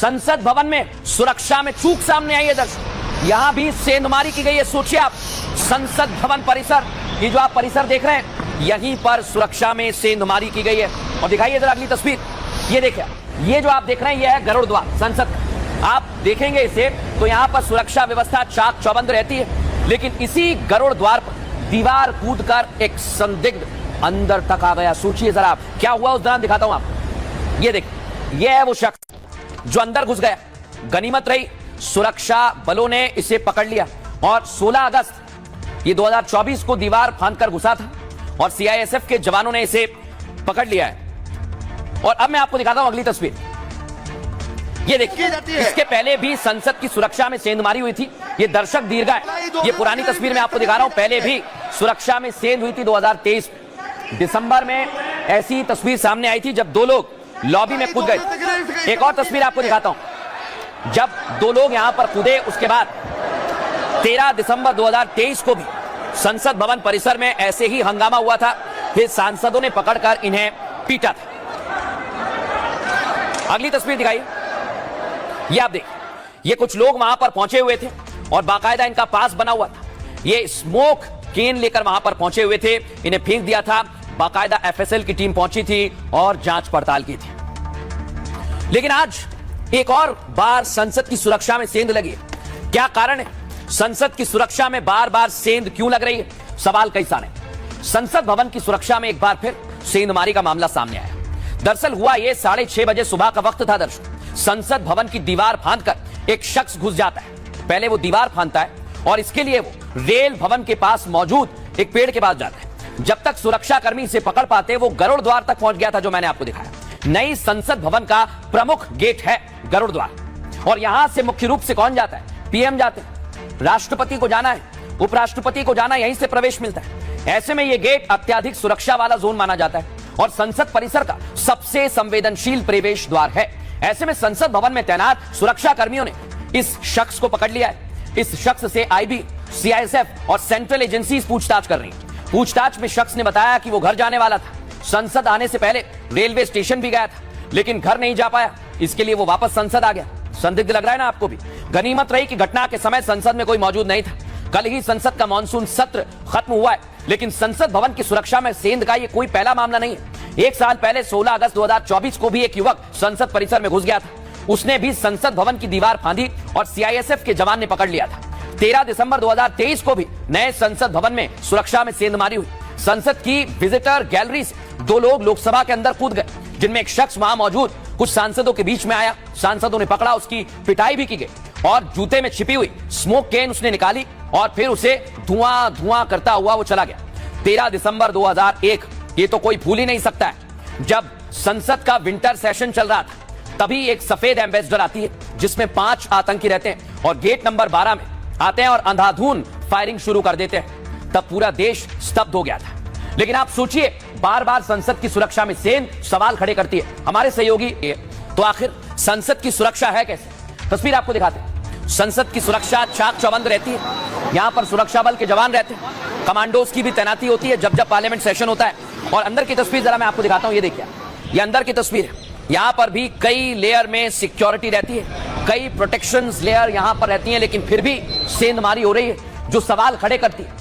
संसद भवन में सुरक्षा में चूक सामने आई है दर्शक। यहां भी सेंधमारी की गई है। सोचिए आप, संसद भवन परिसर, ये जो आप परिसर देख रहे हैं, यहीं पर सुरक्षा में सेंधमारी की गई है। और दिखाइए जरा अगली तस्वीर, ये देखिए, ये जो आप देख रहे हैं ये है गरुड़ द्वार संसद। आप देखेंगे इसे तो यहां पर सुरक्षा व्यवस्था चाक चौबंद रहती है, लेकिन इसी गरुड़ द्वार पर दीवार कूदकर एक संदिग्ध अंदर तक आ गया। सोचिए जरा आप क्या हुआ उस दौरान, दिखाता हूं आपको। ये देखिए, ये है वो शख्स जो अंदर घुस गया। गनीमत रही, सुरक्षा बलों ने इसे पकड़ लिया और 16 अगस्त ये 2024 को दीवार फांदकर घुसा था और सीआईएसएफ के जवानों ने इसे पकड़ लिया है। और अब मैं आपको दिखाता हूं अगली तस्वीर। ये देखिए, इसके पहले भी संसद की सुरक्षा में सेंधमारी हुई थी। ये दर्शक दीर्घा है, ये पुरानी तस्वीर में आपको दिखा रहा हूं। पहले भी सुरक्षा में सेंध हुई थी 2023 दिसंबर में। ऐसी तस्वीर सामने आई थी जब दो लोग लॉबी में कूद गए। एक और तस्वीर आपको दिखाता हूं, जब दो लोग यहां पर कूदे उसके बाद 13 दिसंबर 2023 को भी संसद भवन परिसर में ऐसे ही हंगामा हुआ था। फिर सांसदों ने पकड़कर इन्हें पीटा था। अगली तस्वीर दिखाइए, ये आप देखिए, ये कुछ लोग वहां पर पहुंचे हुए थे और बाकायदा इनका पास बना हुआ था। ये स्मोक केन लेकर वहां पर पहुंचे हुए थे, इन्हें फेंक दिया था। बाकायदा एफएसएल की टीम पहुंची थी और जांच पड़ताल की थी। लेकिन आज एक और बार संसद की सुरक्षा में सेंध लगी है। क्या कारण है? संसद की सुरक्षा में बार बार सेंध क्यों लग रही है? सवाल कई सारे। संसद भवन की सुरक्षा में एक बार फिर सेंधमारी का मामला सामने आया। दरअसल हुआ यह 6:30 बजे सुबह का वक्त था दर्शक। संसद भवन की दीवार फांदकर एक शख्स घुस जाता है। पहले वो दीवार फांदता है और इसके लिए वो रेल भवन के पास मौजूद एक पेड़ के पास जाता है। जब तक सुरक्षा कर्मी इसे पकड़ पाते, वो गरुड़ द्वार तक पहुंच गया था जो मैंने आपको दिखाया। नई संसद भवन का प्रमुख गेट है गरुड़ द्वार और यहां से मुख्य रूप से कौन जाता है? पीएम जाते हैं, राष्ट्रपति को जाना है, उपराष्ट्रपति को जाना, यहीं से प्रवेश मिलता है। ऐसे में यह गेट अत्यधिक सुरक्षा वाला जोन माना जाता है और संसद परिसर का सबसे संवेदनशील प्रवेश द्वार है। ऐसे में संसद भवन में तैनात सुरक्षा कर्मियों ने इस शख्स को पकड़ लिया है। इस शख्स से आईबी, सीआईएसएफ और सेंट्रल एजेंसीज पूछताछ कर रही हैं। पूछताछ में शख्स ने बताया कि वो घर जाने वाला था। संसद आने से पहले रेलवे स्टेशन भी गया था, लेकिन घर नहीं जा पाया। इसके लिए वो वापस संसद आ गया। संदिग्ध लग रहा है ना आपको भी? गनीमत रही कि घटना के समय संसद में कोई मौजूद नहीं था। कल ही संसद का मानसून सत्र खत्म हुआ है, लेकिन संसद भवन की सुरक्षा में सेंध का ये कोई पहला मामला नहीं है। एक साल पहले 16 अगस्त 2024 को भी एक युवक संसद परिसर में घुस गया था। उसने भी संसद भवन की दीवार फांदी और सीआईएसएफ के जवान ने पकड़ लिया था। 13 दिसंबर 2023 को भी नए संसद भवन में सुरक्षा में सेंधमारी हुई। संसद की विजिटर गैलरी से दो लोग लोकसभा के अंदर कूद गए, जिनमें एक शख्स वहां मौजूद कुछ सांसदों के बीच में आया। सांसदों ने पकड़ा, उसकी पिटाई भी की गई और जूते में छिपी हुई स्मोक केन उसने निकाली और फिर उसे धुआं धुआं करता हुआ वो चला गया। 13 दिसंबर 2001, ये तो कोई भूल ही नहीं सकता है। जब संसद का विंटर सेशन चल रहा था, तभी एक सफेद एम्बेसडर आती है जिसमें 5 आतंकी रहते हैं और गेट नंबर 12 में आते हैं और अंधाधुंध फायरिंग शुरू कर देते हैं। तब पूरा देश स्तब्ध हो गया था। लेकिन आप सोचिए, बार बार संसद की सुरक्षा में सेंध सवाल खड़े करती है हमारे सहयोगी। तो आखिर संसद की सुरक्षा है कैसे? तस्वीर आपको दिखाते हैं। संसद की सुरक्षा चाक चौबंद रहती है। यहां पर सुरक्षा बल के जवान रहते हैं, कमांडोज की भी तैनाती होती है जब जब पार्लियामेंट सेशन होता है। और अंदर की तस्वीर जरा मैं आपको दिखाता हूं, ये देखिए, ये अंदर की तस्वीर है। यहां पर भी कई लेयर में सिक्योरिटी रहती है, कई प्रोटेक्शन लेयर यहां पर रहती हैं, लेकिन फिर भी सेंधमारी हो रही है जो सवाल खड़े करती है।